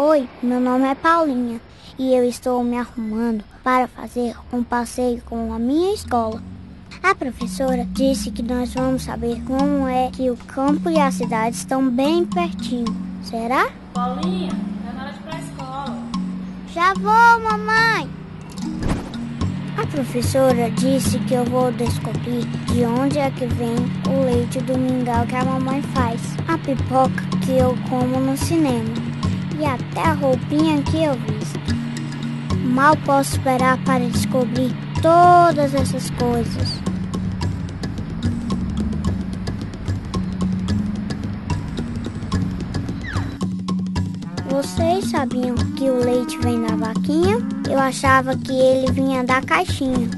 Oi, meu nome é Paulinha e eu estou me arrumando para fazer um passeio com a minha escola. A professora disse que nós vamos saber como é que o campo e a cidade estão bem pertinho. Será? Paulinha, tá na hora de ir pra escola. Já vou, mamãe! A professora disse que eu vou descobrir de onde é que vem o leite do mingau que a mamãe faz, a pipoca que eu como no cinema e até a roupinha que eu visto. Mal posso esperar para descobrir todas essas coisas. Vocês sabiam que o leite vem da vaquinha? Eu achava que ele vinha da caixinha.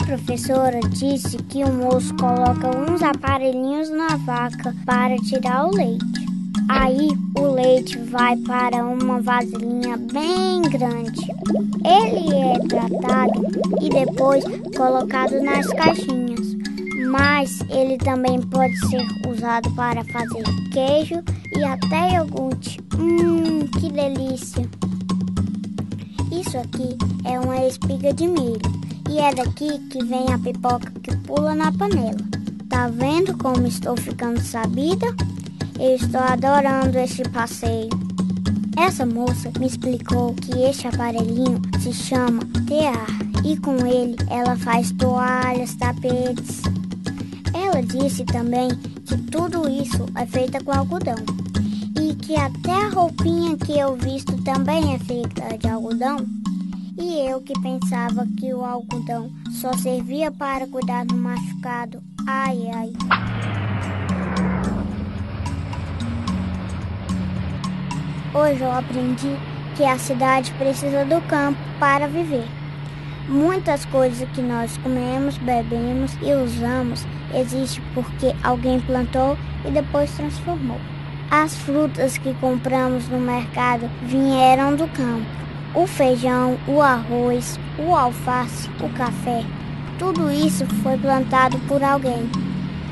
A professora disse que o moço coloca uns aparelhinhos na vaca para tirar o leite. Aí o leite vai para uma vasilhinha bem grande. Ele é tratado e depois colocado nas caixinhas. Mas ele também pode ser usado para fazer queijo e até iogurte. Que delícia! Isso aqui é uma espiga de milho e é daqui que vem a pipoca que pula na panela. Tá vendo como estou ficando sabida? Eu estou adorando este passeio. Essa moça me explicou que este aparelhinho se chama tear e com ele ela faz toalhas, tapetes. Ela disse também que tudo isso é feito com algodão e que até a roupinha que eu visto também é feita de algodão. E eu que pensava que o algodão só servia para cuidar do machucado. Ai, ai. Hoje eu aprendi que a cidade precisa do campo para viver. Muitas coisas que nós comemos, bebemos e usamos existem porque alguém plantou e depois transformou. As frutas que compramos no mercado vieram do campo. O feijão, o arroz, o alface, o café, tudo isso foi plantado por alguém.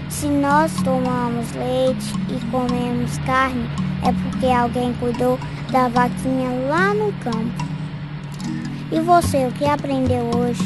Se nós tomamos leite e comemos carne, é porque alguém cuidou da vaquinha lá no campo. E você, o que aprendeu hoje?